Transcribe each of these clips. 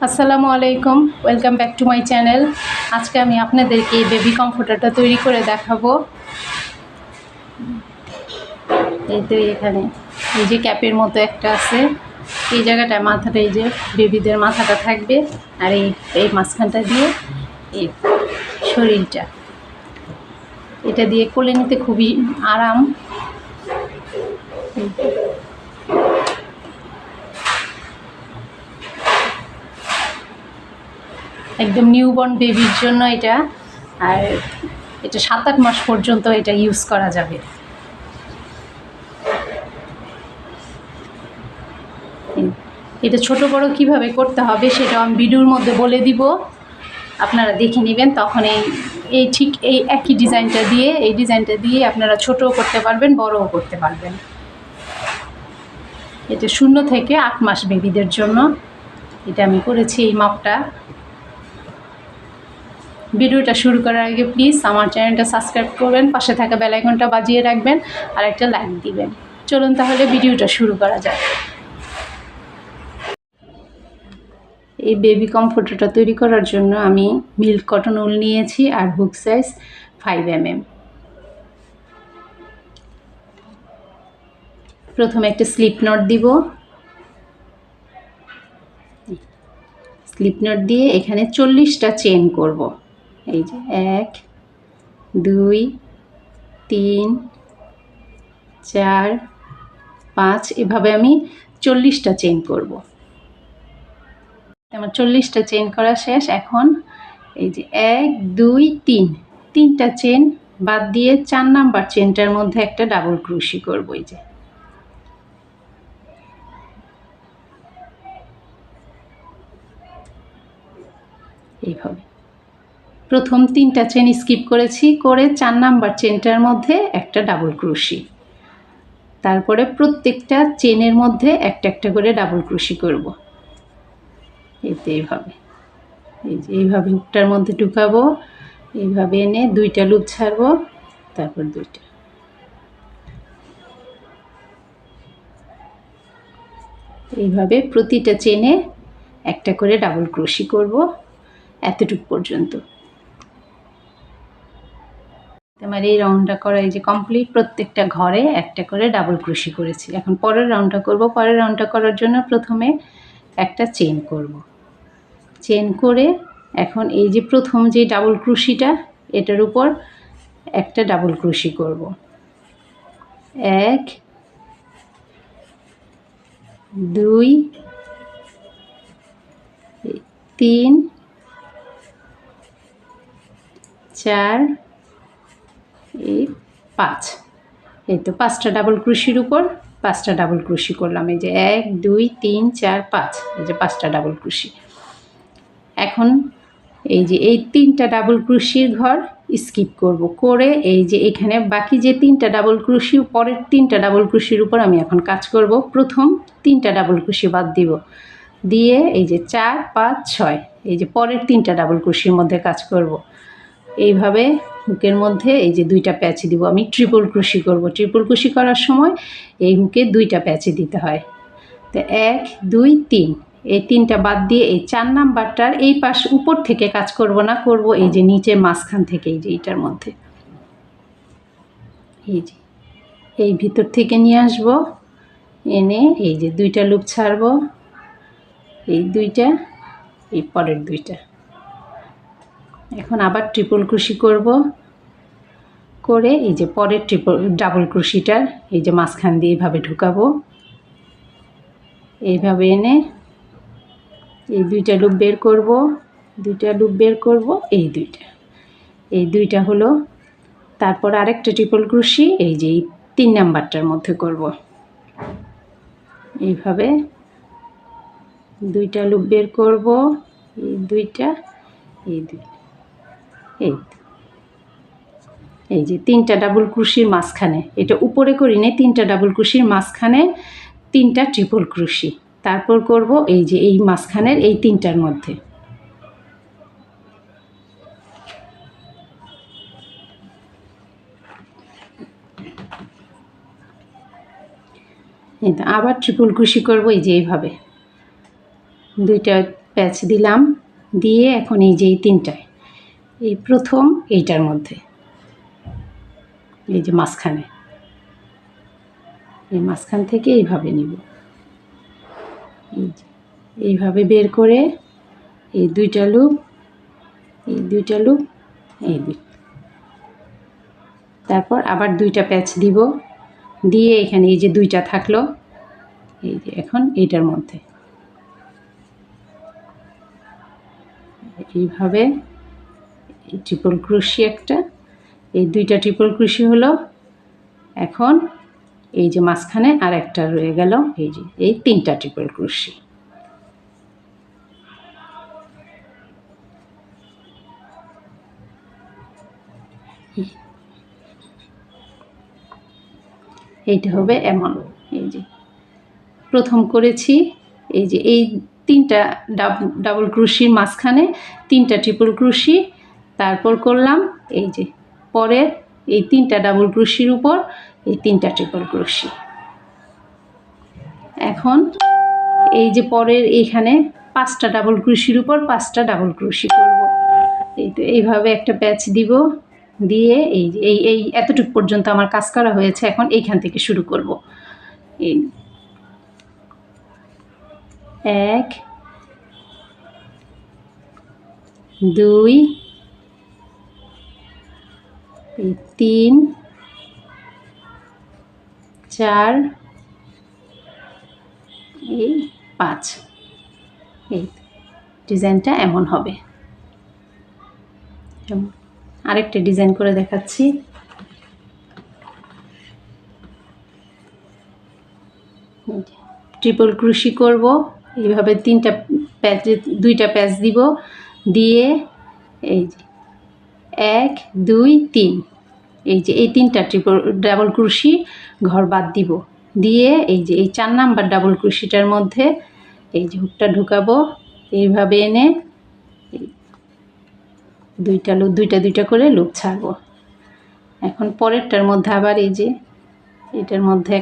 আসসালামু আলাইকুম, welcome back to my channel. আজকে আমি আপনাদেরকে এই বেবি কমফোর্টারটা তৈরি করে দেখাবো। এই তো এখানে এই যে ক্যাপের মতো একটা আছে, এই জায়গাটায় মাথাটা, এই যে বেবিদের মাথাটা থাকবে, আর এই মাঝখানটা দিয়ে এই শরীরটা, এটা দিয়ে কোলে নিতে খুবই আরাম। একদম নিউবর্ন বেবির জন্য এটা, আর এটা 7-8 মাস পর্যন্ত এটা ইউজ করা যাবে। এটা ছোট বড় কিভাবে করতে হবে সেটা আমি ভিডিওর মধ্যে বলে দিব, আপনারা দেখে নেবেন। তখন এই একই ডিজাইনটা দিয়ে আপনারা ছোটও করতে পারবেন, বড়ও করতে পারবেন। এটা 0 থেকে 8 মাস বেবিদের জন্য এটা আমি করেছি এই মাপটা। ভিডিওটা শুরু করার আগে প্লিজ আমার চ্যানেলটা সাবস্ক্রাইব করবেন, পাশে থাকা বেল আইকনটা বাজিয়ে রাখবেন, আর একটা লাইক দিবেন। চলুন তাহলে ভিডিওটা শুরু করা যাক। এই বেবি কমফোর্টারটা তৈরি করার জন্য আমি মিল্ক কটন উল নিয়েছি, আর হুক সাইজ 5 mm। প্রথমে একটা স্লিপ নট দিব। স্লিপ নট দিয়ে এখানে 40টা চেন করব। এই যে 1 2 3 4 5, এভাবে আমি 40টা চেন করব। আমার 40টা চেন করা শেষ। এখন এই যে 1 2 3, 3টা চেন বাদ দিয়ে 4 নাম্বার চেনটার মধ্যে একটা ডাবল ক্রোশি করব। এই যে এইভাবে প্রথম 3টা চেন স্কিপ করেছি, করে 4 নাম্বার চেনটার মধ্যে একটা ডাবল ক্রোশি, তারপরে প্রত্যেকটা চেনের মধ্যে একটা একটা করে ডাবল ক্রোশি করব। এইভাবে এই যে এইভাবে হুকটার মধ্যে ঢুকাবো, এইভাবে এনে 2টা লুপ ছাড়বো, তারপর 2টা, এইভাবে প্রতিটা চেনে একটা করে ডাবল ক্রোশি করব এতটুকু পর্যন্ত। আমার এই রাউন্ডটা করা এই যে কমপ্লিট। প্রত্যেকটা ঘরে একটা করে ডাবল ক্রোশি করেছি। এখন পরের রাউন্ডটা করব। পরের রাউন্ডটা করার জন্য প্রথমে একটা চেন করব। চেন করে এখন এই যে প্রথম যে ডাবল ক্রোশিটা, এটার উপর একটা ডাবল ক্রোশি করব। 1 2 3 4 5। এই তো 5টা ডাবল ক্রোশির উপর 5টা ডাবল ক্রোশি করলাম। এই যে 1 2 3 4 5, এই যে 5টা ডাবল ক্রোশি। এখন এই যে এই 3টা ডাবল ক্রোশির ঘর স্কিপ করব, করে এই যে এখানে বাকি যে 3টা ডাবল ক্রোশি, পরের 3টা ডাবল ক্রোশির উপর আমি এখন কাজ করব। প্রথম 3টা ডাবল ক্রোশি বাদ দিব, দিয়ে এই যে 4 5 6, এই যে পরের 3টা ডাবল ক্রোশির মধ্যে কাজ করব। এইভাবে হুকের মধ্যে এই যে 2টা প্যাচ দিব। আমি ট্রিপল ক্রোশি করব। ট্রিপল ক্রোশি করার সময় এই হুকে 2টা প্যাচ দিতে হয়। তো 1 2 3, এই 3টা বাদ দিয়ে এই 4 নাম্বারটার এই পাশ উপর থেকে কাজ করব না, করব এই যে নিচে মাঝখান থেকে, এই যে এইটার মধ্যে, এই যে এই ভিতর থেকে নিয়ে আসব, এনে এই যে 2টা লুপ ছাড়ব, এই 2টা, এই পরের 2টা। এখন আবার ট্রিপল ক্রোশি করব, করে এই যে পরের ডাবল ক্রোশিটার এই যে মাঝখান দিয়ে এইভাবে ঢুকাবো, এইভাবে এনে এই 2টা লুপ বের করব, 2টা লুপ বের করব, এই 2টা হলো। তারপর আরেকটা ট্রিপল ক্রোশি এই যে এই 3 নাম্বারটার মধ্যে করব। এইভাবে 2টা লুপ বের করব, এই 2টা, এই 2, এই যে 3টা ডাবল ক্রোশির মাঝখানে, এটা উপরে করি না, 3টা ডাবল ক্রোশির মাঝখানে 3টা ট্রিপল ক্রোশি, তারপর করব এই যে এই মাঝখানের এই 3টার মধ্যে। আবার ট্রিপল ক্রোশি করব এই যে এইভাবে 2টা প্যাচ দিলাম, দিয়ে এখন এই যে এই তিনটায়, এই প্রথম এইটার মধ্যে, এই যে মাঝখানে, এই মাঝখান থেকে এইভাবে নিব, এই যে এইভাবে বের করে এই দুইটা লুপ, এই দুইটা লুপ, এই দুই, তারপর আবার দুইটা প্যাচ দিব, দিয়ে এখানে এই যে দুইটা থাকলো, এই যে এখন এইটার মধ্যে এইভাবে ট্রিপল ক্রোশি একটা, এই দুইটা ট্রিপল ক্রোশি হলো। এখন এই যে মাঝখানে আর একটা রয়ে গেল, এই যে এই তিনটা ট্রিপল ক্রোশি। এইটা হবে এমন, এই যে প্রথম করেছি, এই যে এই তিনটা ডাবল ক্রোশির মাঝখানে তিনটা ট্রিপল ক্রোশি, তারপর করলাম এই যে পরের এই তিনটা ডাবল ক্রোশির উপর এই তিনটা ট্রিপল ক্রোশি। এখন এই যে পরের এইখানে পাঁচটা ডাবল ক্রোশির উপর পাঁচটা ডাবল ক্রোশি করব। এই তো এইভাবে একটা প্যাচ দিব, দিয়ে এই যে এই এতটুকু পর্যন্ত আমার কাজ করা হয়েছে। এখন এইখান থেকে শুরু করব। এই 1 2 3 4 এই 5, এই ডিজাইনটা এমন হবে। আরেকটা ডিজাইন করে দেখাচ্ছি। ট্রিপল ক্রোশি করব, এইভাবে তিনটা প্যাচ, দুইটা প্যাচ দিব, দিয়ে এই যে 1 2 3, এই যে এই তিনটা ডাবল ক্রোশি ঘর বাদ দিব, দিয়ে এই যে এই 4 নাম্বার ডাবল ক্রোশিটার মধ্যে এই যে হুকটা ঢুকাবো, এইভাবে এনে দুইটা লুপ, দুইটা করে লুপ ছাড়বো। এখন পরেরটার মধ্যে আবার এই যে এটার মধ্যে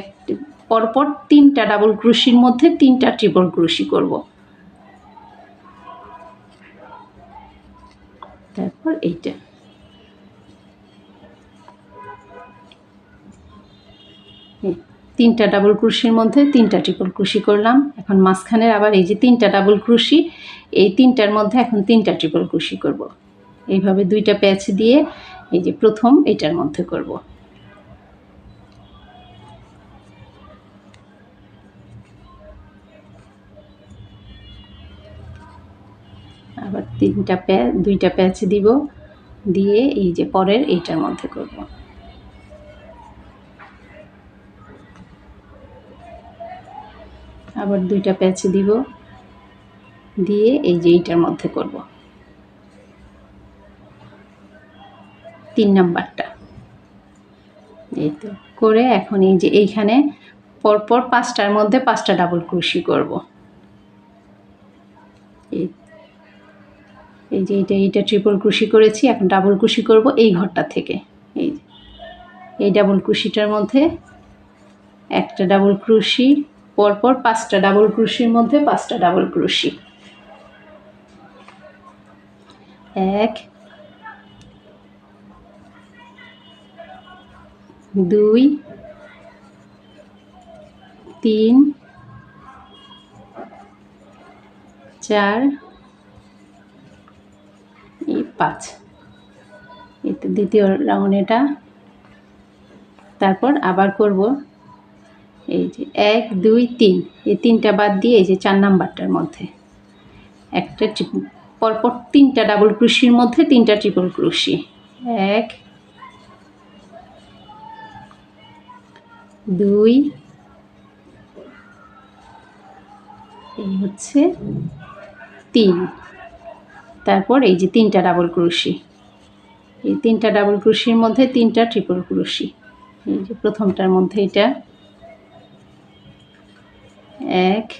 পরপর তিনটা ডাবল ক্রোশির মধ্যে তিনটা ট্রিপল ক্রোশি করব। তারপর এইটা তিনটা ডাবল ক্রোশির মধ্যে তিনটা ট্রিপল ক্রোশি করলাম। এখন মাঝখানের আবার এই যে তিনটা ডাবল ক্রোশি, এই তিনটার মধ্যে এখন তিনটা ট্রিপল ক্রোশি করব। এইভাবে দুইটা প্যাচ দিয়ে এই যে প্রথম এটার মধ্যে করব। আবার দুইটা প্যাচ দিব, দিয়ে এই যে পরের এইটার মধ্যে করব। আবার দুইটা প্যাচ দিব, দিয়ে এই যে এইটার মধ্যে করব, 3 নাম্বারটা। এই তো করে এখন এই যে এইখানে পরপর পাঁচটার মধ্যে পাঁচটা ডাবল ক্রোশি করব। এই যে এইটা ট্রিপল ক্রোশি করেছি, এখন ডাবল ক্রোশি করব এই ঘরটা থেকে। এই ডাবল ক্রোশিটার মধ্যে একটা ডাবল ক্রোশি, পরপর পাঁচটা ডাবল ক্রোশির মধ্যে পাঁচটা ডাবল ক্রোশি, 1 2 3 4 এই 5, এই তো দ্বিতীয় রাউন্ড এটা। তারপর আবার করব এই যে 1 2 3, এই তিনটা বাদ দিয়ে এই যে 4 নাম্বারটার মধ্যে একটা পরপর তিনটা ডাবল ক্রোশির মধ্যে তিনটা ট্রিপল ক্রোশি, 1 2 এই হচ্ছে 3, তারপর এই যে তিনটা ডাবল ক্রোশি, এই তিনটা ডাবল ক্রোশির মধ্যে তিনটা ট্রিপল ক্রোশি, এই যে প্রথমটার মধ্যে এটা 1 2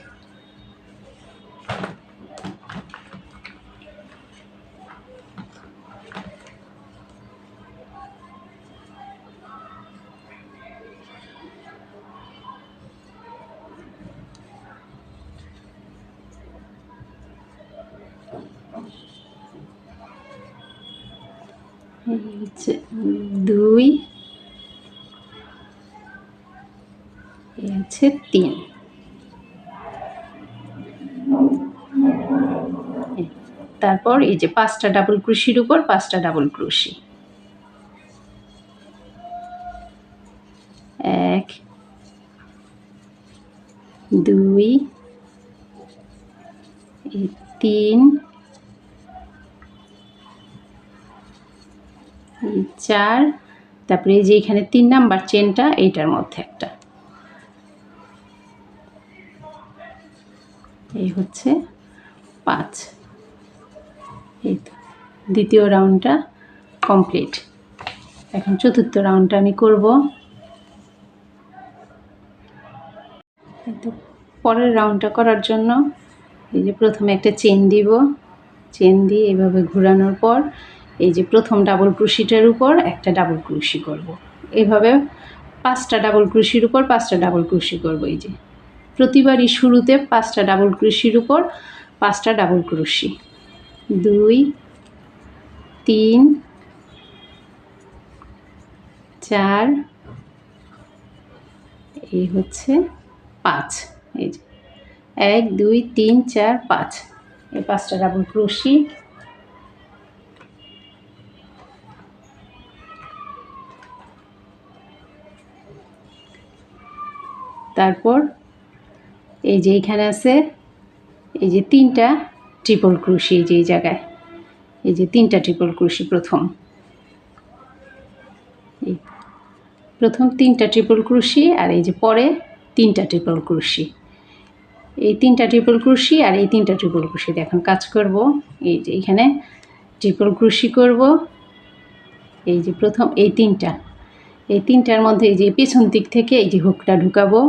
এই হচ্ছে 2, এই হচ্ছে 3। তারপর এই যে 5টা ডাবল ক্রোশের উপর 5টা ডাবল ক্রোশি, 1 2 3 4, তারপরে এই যে এখানে 3 নাম্বার চেনটা এইটার মধ্যে একটা, এই হচ্ছে 5। এই তো দ্বিতীয় রাউন্ডটা কমপ্লিট। এখন চতুর্থ রাউন্ডটা আমি করব। তো পরের রাউন্ডটা করার জন্য এই যে প্রথমে একটা চেন দিব, চেন দিয়ে এভাবে ঘোরানোর পর এই যে প্রথম ডাবল ক্রোশিটার উপর একটা ডাবল ক্রোশি করব। এভাবে 5টা ডাবল ক্রোশির উপর 5টা ডাবল ক্রোশি করব। এই যে প্রতিবারই শুরুতে 5টা ডাবল ক্রোশির উপর 5টা ডাবল ক্রোশি, 2 3 4, এই হচ্ছে 5। এই যে 1 2 3 4 5, এই 5টা ডাবল ক্রোশি। তারপর এই যে এখানে আছে এই যে 3টা ট্রিপল ক্রোশি, এই যে এই জায়গায় এই যে 3টা ট্রিপল ক্রোশি প্রথম 3টা ট্রিপল ক্রোশি, আর এই যে পরে 3টা ট্রিপল ক্রোশি, এই 3টা ট্রিপল ক্রোশি আর এই 3টা ট্রিপল ক্রোশি দিয়ে এখন কাজ করব। এই যে এখানে ট্রিপল ক্রোশি করব। এই যে প্রথম এই 3টার মধ্যে এই যে পেছন দিক থেকে এই যে হুকটা ঢুকাবো,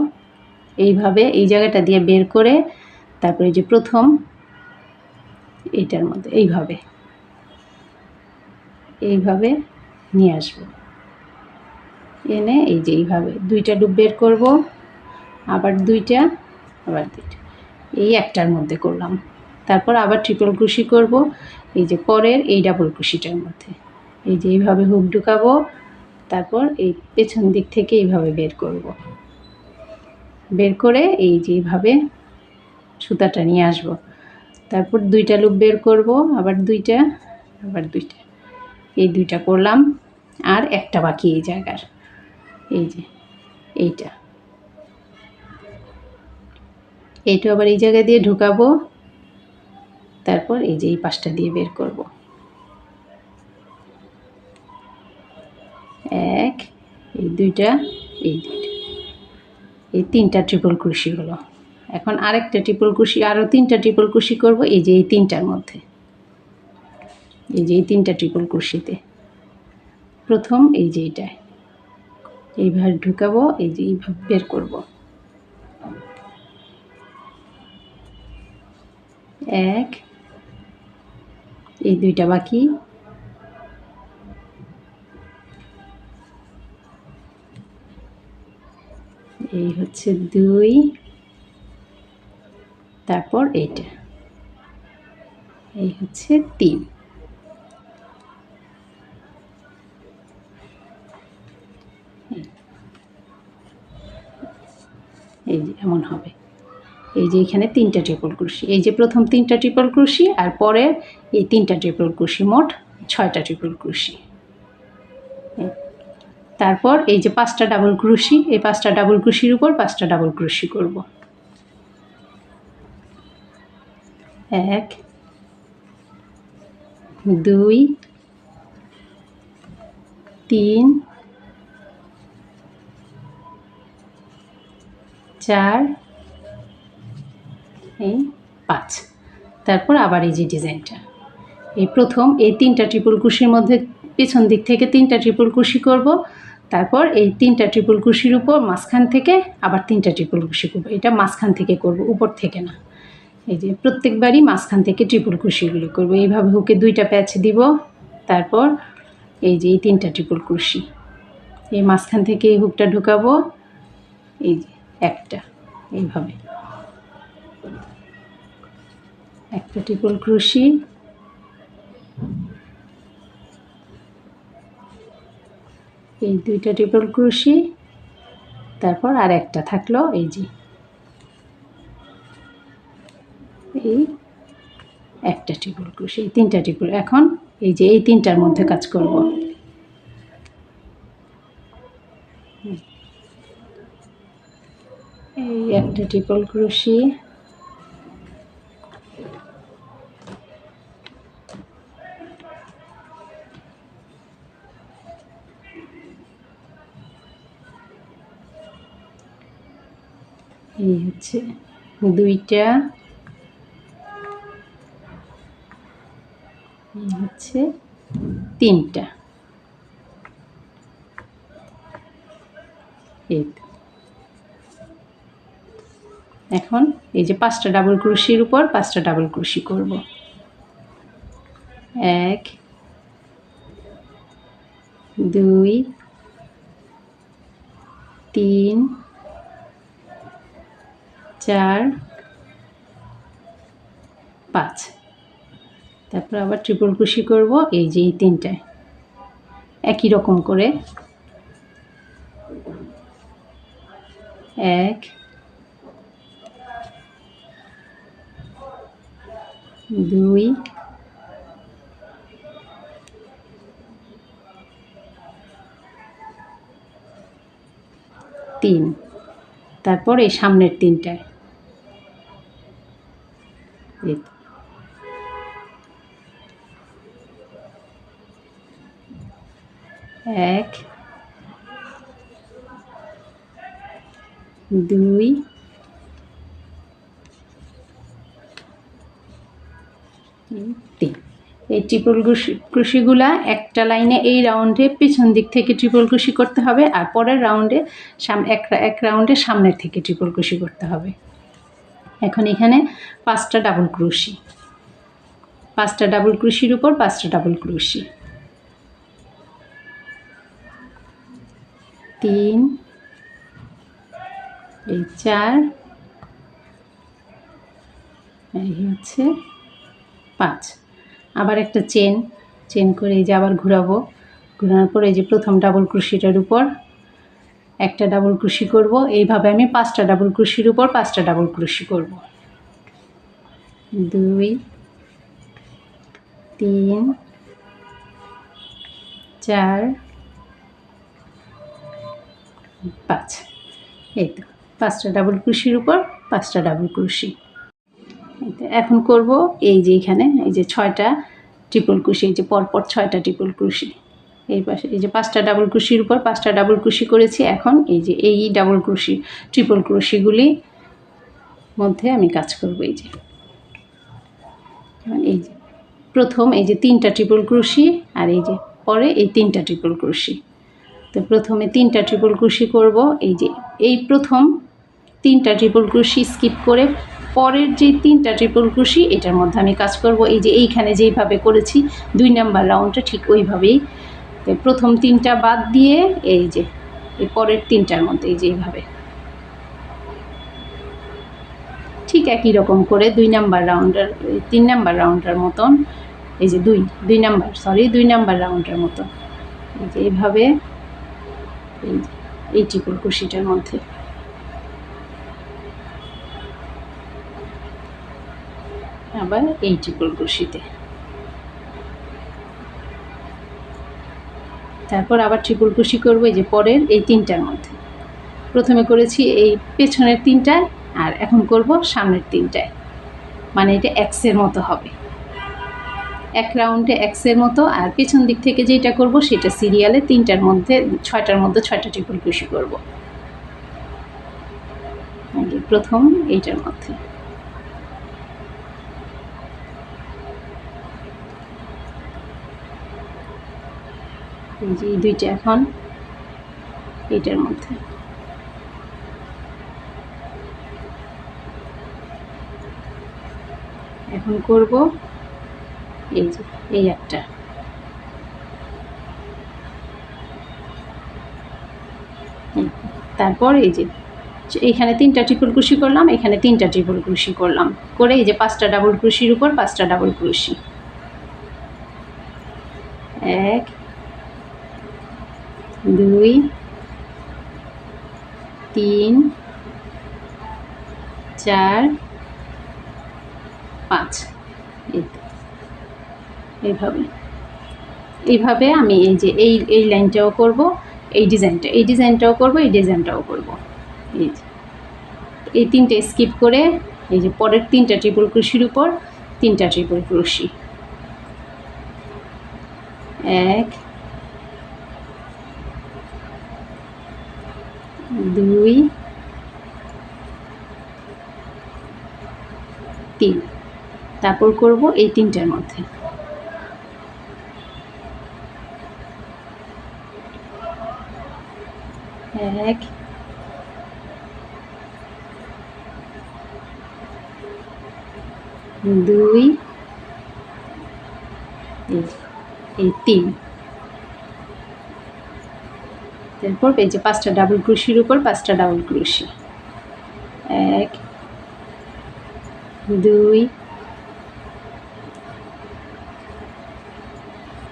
এইভাবে এই জায়গাটা দিয়ে বের করে তারপরে এই যে প্রথম এইটার মধ্যে এইভাবে নিয়ে আসবো, এনে এই যে এইভাবে 2টা লুপ বের করব, আবার 2টা, আবার 2টা, এই একটার মধ্যে করলাম। তারপর আবার ট্রিপল ক্রোশি করব এই যে পরের এই ডাবল ক্রোশিটার মধ্যে, এই যে এইভাবে হুক ঢুকাবো, তারপর এই পেছন দিক থেকে এইভাবে বের করব, বের করে এই যে এইভাবে সুতাটা নিয়ে আসব। তারপর 2টা লুপ বের করব, আবার 2টা, আবার 2টা, এই 2টা করলাম, আর একটা বাকি এই জায়গার, এই যে এইটা আবার এই জায়গা দিয়ে ঢুকাবো, তারপর এই যে এই পাশটা দিয়ে বের করব, 1 এই 2টা, এই 2টা, এই 3টা ট্রিপল ক্রোশি হলো। এখন আরেকটা ট্রিপল ক্রোশি, আরও 3টা ট্রিপল ক্রোশি করব এই যে এই 3টার মধ্যে, এই যে এই 3টা ট্রিপল ক্রোশিতে প্রথম এই যে এইটায় এইভাবে ঢুকাবো, এই যে এইভাবে বের করব, 1 এই 2টা বাকি, এই হচ্ছে 2, তারপর এইটা, এই হচ্ছে 3। এই যে এমন হবে, এই যে এখানে 3টা ট্রিপল ক্রোশি, এই যে প্রথম 3টা ট্রিপল ক্রোশি আর পরে এই 3টা ট্রিপল ক্রোশি, মোট 6টা ট্রিপল ক্রোশি। তারপর এই যে 5টা ডাবল ক্রোশি, এই 5টা ডাবল ক্রোশির উপর 5টা ডাবল ক্রোশি করব, 1 2 3 4 এই 5। তারপর আবার এই যে ডিজাইনটা, এই প্রথম এই 3টা ট্রিপল ক্রোশির মধ্যে পেছন দিক থেকে 3টা ট্রিপল ক্রোশি করব, তারপর এই 3টা ট্রিপল ক্রোশির উপর মাঝখান থেকে আবার 3টা ট্রিপল ক্রোশি করব, এটা মাঝখান থেকে করব, উপর থেকে না। এই যে প্রত্যেকবারই মাঝখান থেকে ট্রিপল ক্রোশিগুলো করব, এইভাবে হুকে 2টা প্যাচ দিব, তারপর এই যে এই 3টা ট্রিপল ক্রোশি, এই মাঝখান থেকে এই হুকটা ঢুকাবো, এই যে একটা, এইভাবে একটা ট্রিপল ক্রোশি, এই দুইটা ট্রিপল ক্রোশি, তারপর আর একটা থাকলো এই যে এই একটা ট্রিপল ক্রোশি, এই তিনটা ট্রিপল। এখন এই যে এই তিনটার মধ্যে কাজ করব। এই একটা ট্রিপল ক্রোশি, এই হচ্ছে দুইটা, এই হচ্ছে তিনটা। এই এখন এই যে 5টা ডাবল ক্রোশির উপর 5টা ডাবল ক্রোশি করব। 1 2 3 4 5। তারপর আবার ট্রিপল ক্রোশি করব এই যে এই তিনটায়, একই রকম করে 1 2 3। তারপর এই সামনের তিনটায় 1 2 3। এই ট্রিপল ক্রোশিগুলা একটা লাইনে এই রাউন্ডে পেছন দিক থেকে ট্রিপল ক্রোশি করতে হবে, আর পরের রাউন্ডে এক রাউন্ডে সামনের থেকে ট্রিপল ক্রোশি করতে হবে। এখন এখানে 5টা ডাবল ক্রোশি, 5টা ডাবল ক্রোশির উপর 5টা ডাবল ক্রোশি, 3 এই 4, এই হচ্ছে 5। আবার একটা চেন করে এই যে আবার ঘোরাবো, ঘোরানোর পর এই যে প্রথম ডাবল ক্রোশিটার উপর একটা ডাবল ক্রোশি করব। এইভাবে আমি 5টা ডাবল ক্রোশির উপর 5টা ডাবল ক্রোশি করব। 2 3 4 5। এই তো 5টা ডাবল ক্রোশির উপর 5টা ডাবল ক্রোশি। এখন করব এই যে এখানে এই যে 6টা ট্রিপল ক্রোশি, এই যে পরপর 6টা ট্রিপল ক্রোশি। এই পাশে এই যে 5টা ডাবল ক্রোশির উপর 5টা ডাবল ক্রোশি করেছি। এখন এই যে এই ডাবল ক্রোশি ট্রিপল ক্রোশিগুলি মধ্যে আমি কাজ করব। এই যে প্রথম এই যে 3টা ট্রিপল ক্রোশি, আর এই যে পরে এই 3টা ট্রিপল ক্রোশি। তো প্রথমে 3টা ট্রিপল ক্রোশি করব। এই যে এই প্রথম 3টা ট্রিপল ক্রোশি স্কিপ করে পরের যে 3টা ট্রিপল ক্রোশি এটার মধ্যে আমি কাজ করব। এই যে এইখানে যেইভাবে করেছি 2 নাম্বার রাউন্ডে ঠিক ওইভাবেই। তো প্রথম 3টা বাদ দিয়ে এই যে এই পরের 3টার মধ্যে এই যে এইভাবে ঠিক একই রকম করে 2 নাম্বার রাউন্ডের 3 নাম্বার রাউন্ডের মতন, এই যে 2 নাম্বার রাউন্ডের মতো এই যে এইভাবে এই ট্রিপল ক্রোশিটার মধ্যে আবার এই ট্রিপল ক্রোশিতে, তারপর আবার ট্রিপল ক্রোশি করব এই যে পরের এই 3টার মধ্যে। প্রথমে করেছি এই পেছনের 3টায়, আর এখন করব সামনের 3টায়, মানে এটা এক্সের মতো হবে, এক রাউন্ডে এক্সের মতো। আর পেছন দিক থেকে যেটা করব সেটা সিরিয়ালে 3টার মধ্যে 6টার মধ্যে 6টা ট্রিপল ক্রোশি করব। প্রথম এইটার মধ্যে এই যে 2টা, এখন এইটার মধ্যে এখন করব এই যে এই একটা, তারপর এই যে এইখানে 3টা ট্রিপল ক্রোশি করলাম, এখানে 3টা ট্রিপল ক্রোশি করলাম করে এই যে 5টা ডাবল ক্রোশির উপর 5টা ডাবল ক্রোশি, 1 2 3 4 5 এইভাবে আমি এই যে এই লাইনটাও করব, এই ডিজাইনটাও করব, এই ডিজাইনটাও করব। এই তিনটে স্কিপ করে এই যে পরের 3টা ট্রিপল ক্রোশের উপর 3টা ট্রিপল ক্রোশি, 1 2 3, তারপর করব এই 3টার মধ্যে 1 2 এই 3, তারপর এই যে 5টা ডাবল ক্রোশের উপর 5টা ডাবল ক্রোশি, 1 2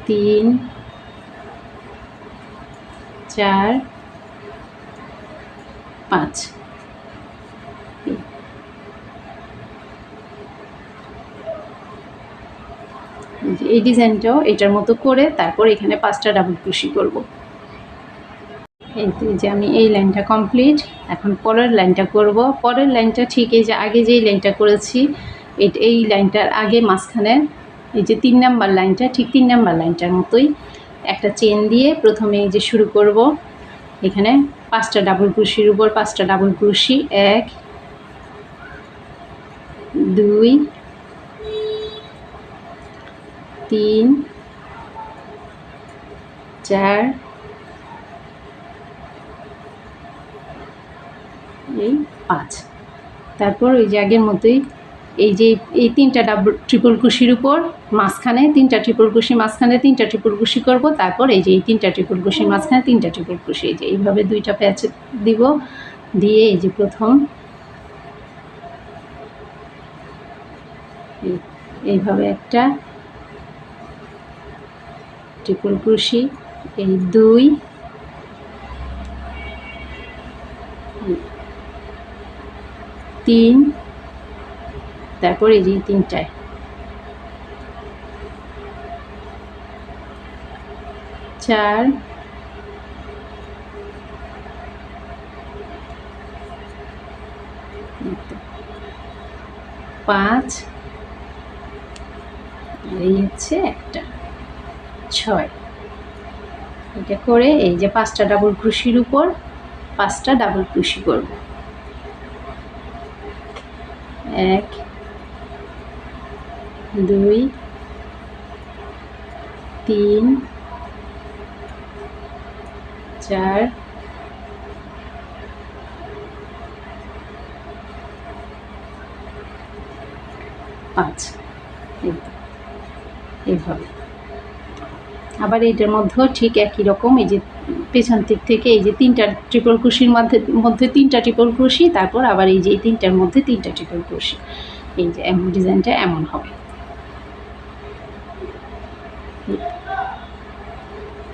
3 4 5। এই ডিজাইনটাও এটার মতো করে তারপর এখানে 5টা ডাবল ক্রোশি করব। এই যে আমি এই লাইনটা কমপ্লিট। এখন পরের লাইনটা করব। পরের লাইনটা ঠিক এই যে আগে যেই লাইনটা করেছি এই লাইনটার আগে মাঝখানে এই যে 3 নাম্বার লাইনটা, ঠিক 3 নাম্বার লাইনটার মতোই একটা চেন দিয়ে প্রথমে এই যে শুরু করব। এখানে 5টা ডাবল ক্রোশির উপর 5টা ডাবল ক্রোশি, 1 2 3 4 এই 5। তারপর ওই যে আগের মতোই এই যে এই 3টা ডাবল ট্রিপল ক্রোশির উপর মাঝখানে 3টা ট্রিপল ক্রোশি, মাঝখানে 3টা ট্রিপল ক্রোশি করব। তারপর এই যে এই 3টা ট্রিপল ক্রোশির মাঝখানে 3টা ট্রিপল ক্রোশি, এই যে এইভাবে 2টা প্যাচ দিব, দিয়ে এই যে প্রথম এইভাবে একটা ট্রিপল ক্রোশি, এই 2 3, তারপর এই যে 3টায় 4 5, আর এই হচ্ছে একটা 6। এটা করে এই যে 5টা ডাবল ক্রোশির উপর 5টা ডাবল ক্রোশি করব, 1 2 3 4 5, এইভাবে। আবার এইটার মধ্যেও ঠিক একই রকম এই যে পেছন দিক থেকে এই যে 3টা ট্রিপল ক্রোশির মধ্যে 3টা ট্রিপল ক্রোশি, তারপর আবার এই যে 3টার মধ্যে 3টা ট্রিপল ক্রোশি, এই যে ডিজাইনটা এমন হবে।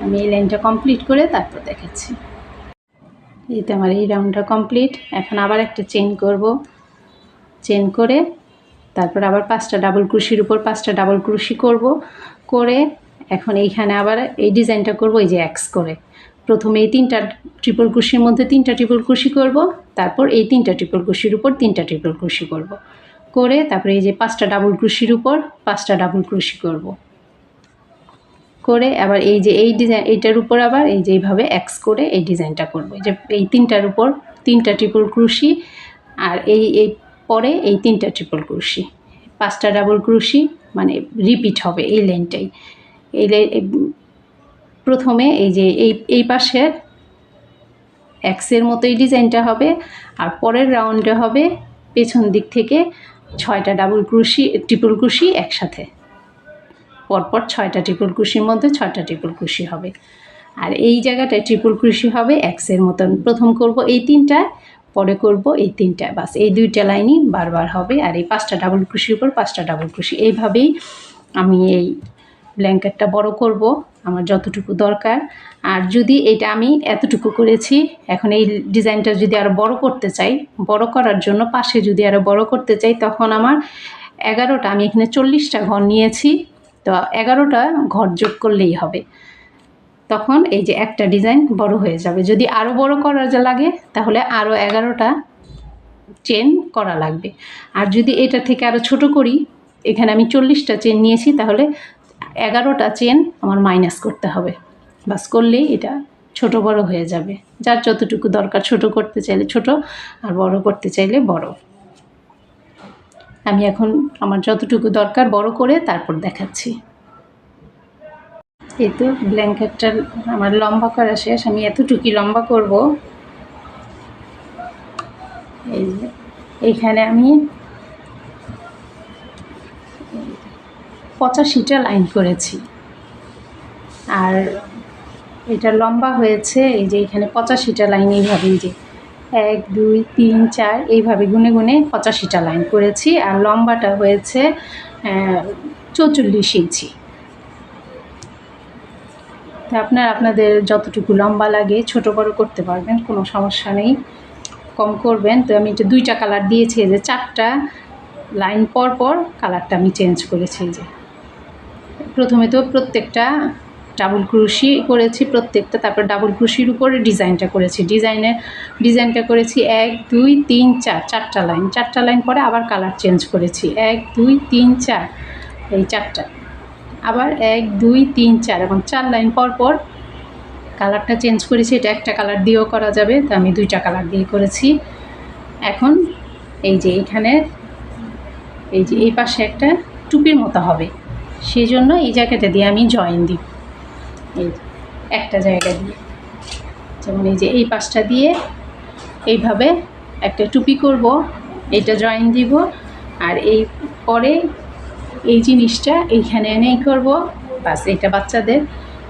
আমি এই লাইনটা কমপ্লিট করে তারপর দেখাচ্ছি। এই তো আমার এই রাউন্ডটা কমপ্লিট। এখন আবার একটা চেন করব, চেন করে তারপর আবার 5টা ডাবল ক্রোশির উপর 5টা ডাবল ক্রোশি করব, করে এখন এইখানে আবার এই ডিজাইনটা করব এই যে এক্স করে। প্রথমে এই 3টা ট্রিপল ক্রোশির মধ্যে 3টা ট্রিপল ক্রোশি করব, তারপর এই 3টা ট্রিপল ক্রোশির উপর 3টা ট্রিপল ক্রোশি করব, করে তারপরে এই যে 5টা ডাবল ক্রোশির উপর 5টা ডাবল ক্রোশি করব, করে আবার এই যে এই ডিজাইন এইটার উপর আবার এই যে এইভাবে এক্স করে এই ডিজাইনটা করব। এই যে এই 3টার উপর 3টা ট্রিপল ক্রোশি, আর এই পরে এই 3টা ট্রিপল ক্রোশি, 5টা ডাবল ক্রোশি, মানে রিপিট হবে এই লাইনটাই। এই প্রথমে এই যে এই পাশের এক্সের মতো এই ডিজাইনটা হবে, আর পরের রাউন্ডে হবে পেছন দিক থেকে 6টা ডাবল ক্রোশি ট্রিপল ক্রোশি একসাথে, পরপর 6টা ট্রিপল ক্রোশির মধ্যে 6টা ট্রিপল ক্রোশি হবে। আর এই জায়গাটায় ট্রিপল ক্রোশি হবে এক্সের মতন। প্রথম করব এই 3টায়, পরে করব এই 3টায়, বাস এই 2টা লাইনই বারবার হবে। আর এই 5টা ডাবল ক্রোশির উপর 5টা ডাবল ক্রোশি, এইভাবেই আমি এই ব্ল্যাঙ্কেটটা বড় করব। আমার যতটুকু দরকার। আর যদি এটা আমি এতটুকু করেছি, এখন এই ডিজাইনটা যদি আরও বড় করতে চাই, বড় করার জন্য পাশে যদি আরও বড় করতে চাই, তখন আমার 11টা, আমি এখানে 40টা ঘর নিয়েছি, তো 11টা ঘর যোগ করলেই হবে। তখন এই যে একটা ডিজাইন বড় হয়ে যাবে। যদি আরও বড় করা লাগে তাহলে আরও 11টা চেন করা লাগবে। আর যদি এটা থেকে আরও ছোট করি, এখানে আমি 40টা চেন নিয়েছি, তাহলে 11টা চেন আমার মাইনাস করতে হবে। বাস করলেই এটা ছোট বড় হয়ে যাবে। যার যতটুকু দরকার, ছোট করতে চাইলে ছোট, আর বড় করতে চাইলে বড়। আমি এখন আমার যতটুকু দরকার বড় করে তারপর দেখাচ্ছি। এই তো ব্ল্যাঙ্কেটটা আমার লম্বা করা শেষ। আমি এতটুকুই লম্বা করব। এই যে এইখানে আমি 85টা লাইন করেছি, আর এটা লম্বা হয়েছে এই যে এখানে 85টা লাইন। এইভাবেই যে 1 2 3 4 এইভাবে গুনে গুনে 85টা লাইন করেছি। আর লম্বাটা হয়েছে 44 ইঞ্চি। তো আপনাদের যতটুকু লম্বা লাগে ছোট বড় করতে পারবেন, কোনো সমস্যা নেই, কম করবেন। তো আমি এটা 2টা কালার দিয়েছি, এই যে 4টা লাইন পর পর কালারটা আমি চেঞ্জ করেছি। এই যে প্রথমে তো প্রত্যেকটা ডাবল ক্রোশি করেছি প্রত্যেকটা, তারপর ডাবল ক্রোশির উপরে ডিজাইনটা করেছি। ডিজাইনটা করেছি 1 2 3 4, 4টা লাইন। 4টা লাইন পরে আবার কালার চেঞ্জ করেছি, 1 2 3 4, এই 4টা, আবার 1 2 3 4, এবং 4 লাইন পর পর কালারটা চেঞ্জ করেছি। এটা একটা কালার দিয়েও করা যাবে, তো আমি 2টা কালার দিয়ে করেছি। এখন এই যে এইখানে এই যে এই পাশে একটা টুপির মতো হবে, সেই জন্য এই জায়গাটা দিয়ে আমি জয়েন দিব। এই একটা জায়গা দিয়ে, যেমন এই যে এই পাশটা দিয়ে এইভাবে একটা টুপি করব, এইটা জয়েন দিব। আর এই পরে এই জিনিসটা এইখানে এনেই করব, বাস। এটা বাচ্চাদের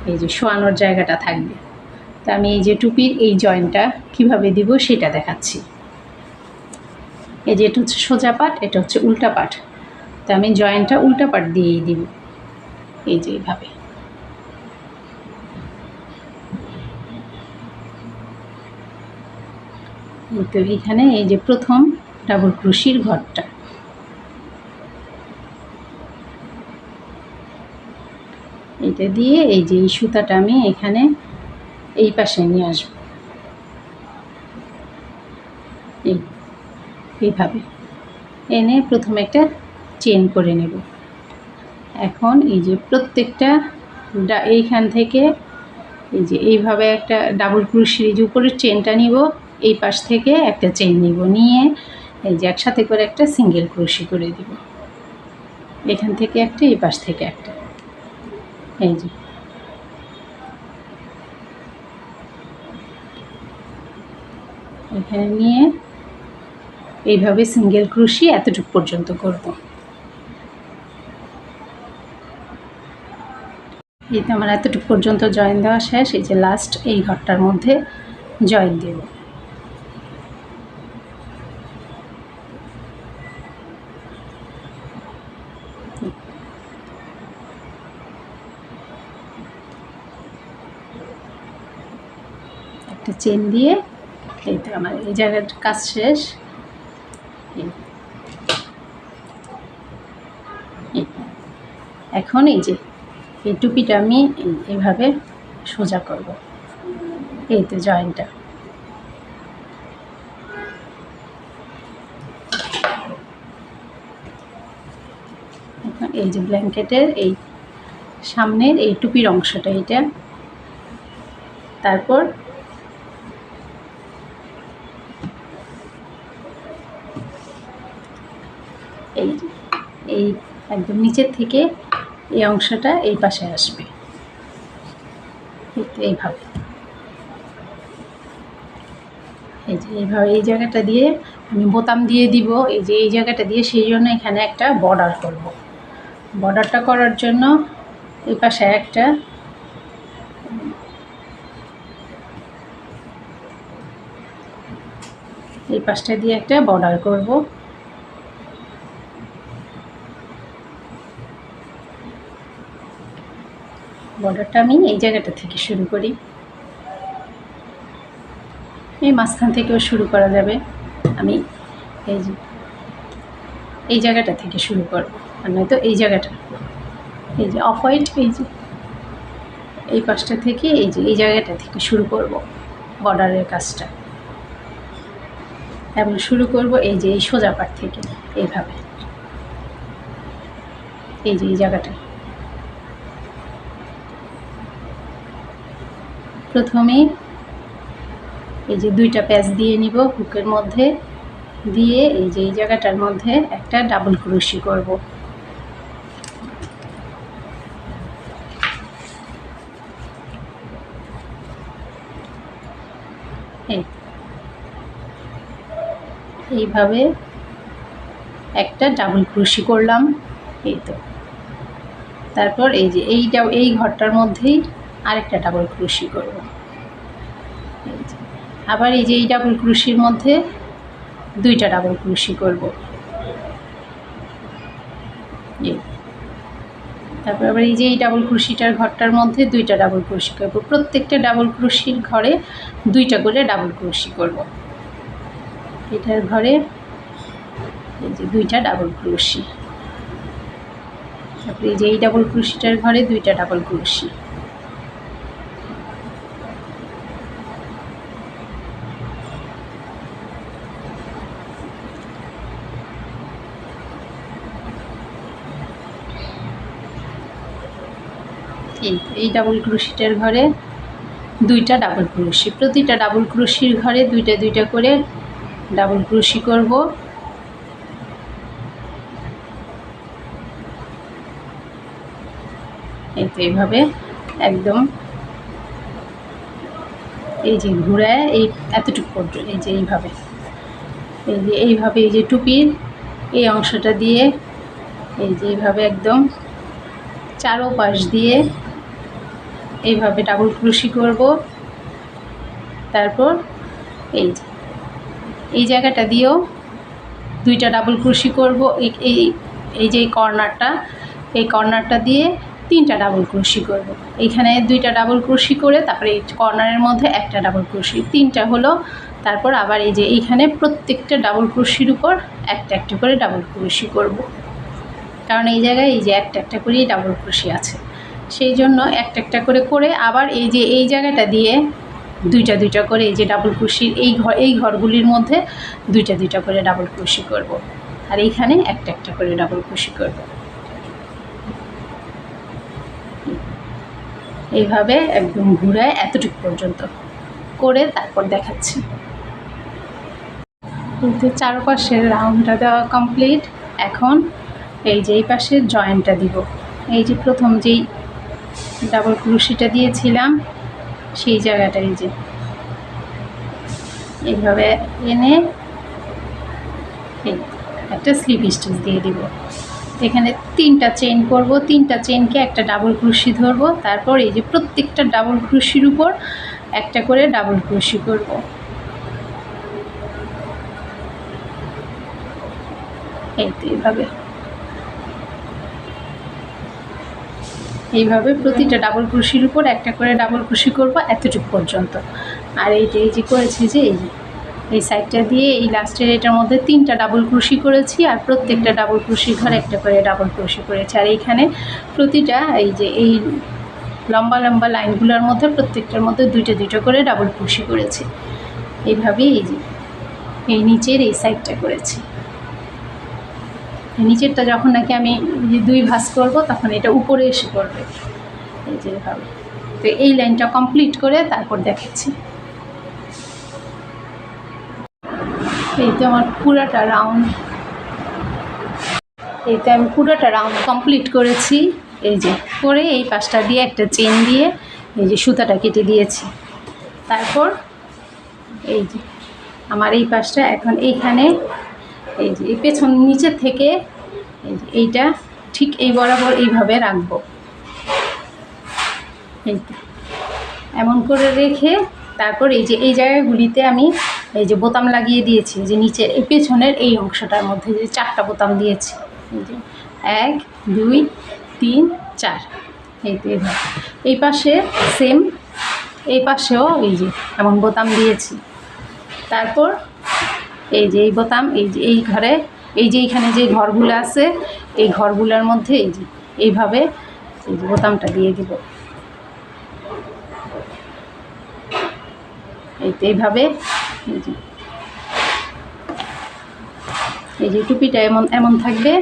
এই যে শোয়ানোর জায়গাটা থাকবে। তো আমি এই যে টুপির এই জয়েনটা কিভাবে দিব সেটা দেখাচ্ছি। এই যে এটা হচ্ছে সোজা পাট, এটা হচ্ছে উল্টা পাট। তো আমি জয়েনটা উল্টা পাট দিয়েই দিব, এই যে এইভাবে। তো এখানে এই যে প্রথম ডাবল ক্রোশির ঘরটা, এটা দিয়ে এই যে এই সুতাটা আমি এখানে এই পাশে নিয়ে আসব, এইভাবে এনে প্রথমে একটা চেন করে নেব। এখন এই যে প্রত্যেকটা এইখান থেকে এই যে এইভাবে একটা ডাবল ক্রোশির এই যে উপরের চেনটা নিব, এই পাশ থেকে একটা চেন নিব, নিয়ে এই যে একসাথে করে একটা সিঙ্গেল ক্রোশি করে দিব, এখান থেকে একটা, এই পাশ থেকে একটা, এই যে এখানে নিয়ে এইভাবে সিঙ্গেল ক্রোশি এতটুকু পর্যন্ত করব। এই তো আমার এতটুকু পর্যন্ত জয়েন দেওয়া শেষ। এই যে লাস্ট এই ঘরটার মধ্যে জয়েন দেব। একটা চেন দিয়ে এই তো আমার এই জায়গার কাজ শেষ। এখন এই যে এই টুপিটা আমি এইভাবে সোজা করব, এই তো জয়েনটা। এখন এই যে ব্ল্যাঙ্কেটের এই সামনের এই টুপির অংশটা, এটা, তারপর এই এই একদম নিচের থেকে এই অংশটা এই পাশে আসবে, এইভাবে। এই যে এইভাবে এই জায়গাটা দিয়ে আমি বোতাম দিয়ে দিব, এই যে এই জায়গাটা দিয়ে, সেই জন্য এখানে একটা বর্ডার করব। বর্ডারটা করার জন্য এই পাশে একটা, এই পাশটা দিয়ে একটা বর্ডার করব। বর্ডারটা আমি এই জায়গাটা থেকে শুরু করি, এই মাঝখান থেকেও শুরু করা যাবে। আমি এই যে এই জায়গাটা থেকে শুরু করব, আর নয়তো এই জায়গাটা, এই যে অফ হোয়াইট, এই যে এই পাশটা থেকে এই যে এই জায়গাটা থেকে শুরু করব বর্ডারের কাজটা, এবং শুরু করব এই যে এই সোজা পাট থেকে এইভাবে, এই যে এই জায়গাটা। প্রথমে এই যে দুইটা প্যাচ দিয়ে নিব হুকের মধ্যে, দিয়ে এই যে এই জায়গাটার মধ্যে একটা ডাবল ক্রোশি করব। এইভাবে একটা ডাবল ক্রোশি করলাম, এই তো। তারপর এই যে এই ঘরটার মধ্যেই আরেকটা ডাবল ক্রোশি করব। আবার এই যে এই ডাবল ক্রোশির মধ্যে দুইটা ডাবল ক্রোশি করব। তারপর আবার এই যে এই ডাবল ক্রোশিটার ঘরটার মধ্যে দুইটা ডাবল ক্রোশি করব। প্রত্যেকটা ডাবল ক্রোশির ঘরে দুইটা করে ডাবল ক্রোশি করব। এটার ঘরে এই যে দুইটা ডাবল ক্রোশি, তারপরে এই যে এই ডাবল ক্রোশিটার ঘরে দুইটা ডাবল ক্রোশি। এই ডাবল ক্রোশিটার ঘরে দুইটা ডাবল ক্রোশি, প্রতিটা ডাবল ক্রোশির ঘরে দুইটা দুইটা করে ডাবল ক্রোশি করব। এই তো এইভাবে একদম এই যে ঘুরায় এই এতটুকু পর্যন্ত, এই যে এইভাবে, এই যে টুপির এই অংশটা দিয়ে এই যে এইভাবে একদম চারোপাশ দিয়ে এইভাবে ডাবল ক্রোশি করব। তারপর এই জায়গাটা দিয়েও দুইটা ডাবল ক্রোশি করব। এই যে এই কর্নারটা দিয়ে তিনটা ডাবল ক্রোশি করব। এইখানে দুইটা ডাবল ক্রোশি করে তারপরে এই কর্নারের মধ্যে একটা ডাবল ক্রোশি, তিনটা হলো। তারপর আবার এই যে এইখানে প্রত্যেকটা ডাবল ক্রোশির উপর একটা একটা করে ডাবল ক্রোশি করব, কারণ এই জায়গায় এই যে একটা একটা করেই ডাবল ক্রোশি আছে, সেই জন্য একটা একটা করে করে আবার এই যে এই জায়গাটা দিয়ে দুইটা দুইটা করে এই যে ডাবল ক্রোশির এই ঘরগুলির মধ্যে দুইটা দুইটা করে ডাবল ক্রোশি করব, আর এইখানে একটা একটা করে ডাবল ক্রোশি করব। এইভাবে একদম ঘুরায় এতটুকু পর্যন্ত করে তারপর দেখাচ্ছি। কিন্তু চারপাশের রাউন্ডটা দেওয়া কমপ্লিট। এখন এই যে এই পাশের জয়েন্টটা দিব। এই যে প্রথম যেই ডাবল ক্রোশিটা দিয়েছিলাম সেই জায়গাটা এই যে এইভাবে এনে এই একটা স্লিপ স্টিচ দিয়ে দিব। এখানে তিনটা চেইন করব, তিনটা চেইনকে একটা ডাবল ক্রোশি ধরবো, তারপর এই যে প্রত্যেকটা ডাবল ক্রোশির উপর একটা করে ডাবল ক্রোশি করব। এই তো এইভাবে প্রতিটা ডাবল ক্রোশির উপর একটা করে ডাবল ক্রোশি করব এতটুকু পর্যন্ত। আর এই যে করেছি যে এই সাইডটা দিয়ে এই লাস্টের এটার মধ্যে তিনটা ডাবল ক্রোশি করেছি, আর প্রত্যেকটা ডাবল ক্রোশির ঘরে একটা করে ডাবল ক্রোশি করেছি। আর এইখানে প্রতিটা এই যে এই লম্বা লম্বা লাইনগুলোর মধ্যে প্রত্যেকটার মধ্যে দুইটা দুইটা করে ডাবল ক্রোশি করেছি। এইভাবে এই যে এই নিচের এই সাইডটা করেছি। নিচেরটা যখন নাকি আমি দুই ভাঁজ করব তখন এটা উপরে এসে পড়বে, এই যে এভাবে। তো এই লাইনটা কমপ্লিট করে তারপর দেখাচ্ছি। এই তো আমার পুরোটা রাউন্ড কমপ্লিট করেছি। এই যে করে এই পাশটা দিয়ে একটা চেন দিয়ে এই যে সুতাটা কেটে দিয়েছি। তারপর এই যে আমার এই পাশটা এখন এইখানে এই যে এই পেছন নিচে থেকে এই যে এইটা ঠিক এই বরাবর এইভাবে রাখবো। এই এমন করে রেখে তারপর এই যে এই জায়গাগুলিতে আমি এই যে বোতাম লাগিয়ে দিয়েছি, যে নিচের এই পেছনের এই অংশটার মধ্যে যে চারটা বোতাম দিয়েছি, এই যে 1 2 3 4, এই তো এইভাবে। এই পাশে সেম, এই পাশেও এই যে এমন বোতাম দিয়েছি। তারপর এই যে এই বোতাম, এই যে এই ঘরে, এই যে এইখানে যে ঘরগুলো আছে এই ঘরগুলোর মধ্যে এই যে এইভাবে এই যে বোতামটা দিয়ে দিব। এই তো এইভাবে এই যে টুপিটা এমন এমন থাকবে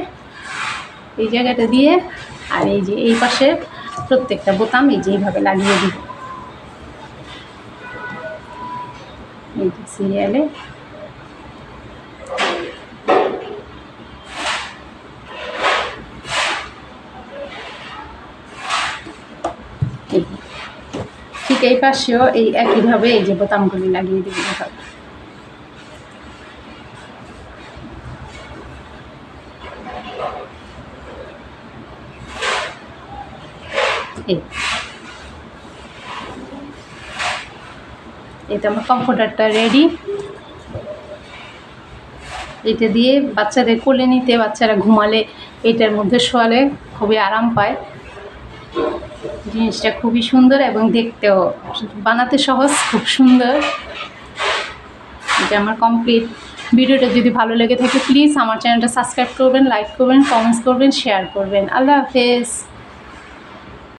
এই জায়গাটা দিয়ে, আর এই যে এই পাশে প্রত্যেকটা বোতাম এই যে এইভাবে লাগিয়ে দিব। এই যে সিরিয়ালে ঠিক এই পাশেও এই একইভাবে এই যে বোতামগুলি লাগিয়ে দিব এভাবে। এই তো আমার কমফোর্টারটা রেডি। এটা দিয়ে বাচ্চাদের কোলে নিতে, বাচ্চারা ঘুমালে এটার মধ্যে শোয়ালে খুবই আরাম পায়। জিনিসটা খুবই সুন্দর এবং দেখতেও, বানাতে সহজ, খুব সুন্দর। এটা আমার কমপ্লিট। ভিডিওটা যদি ভালো লেগে থাকে প্লিজ আমার চ্যানেলটা সাবস্ক্রাইব করবেন, লাইক করবেন, কমেন্টস করবেন, শেয়ার করবেন। আল্লাহ হাফেজ।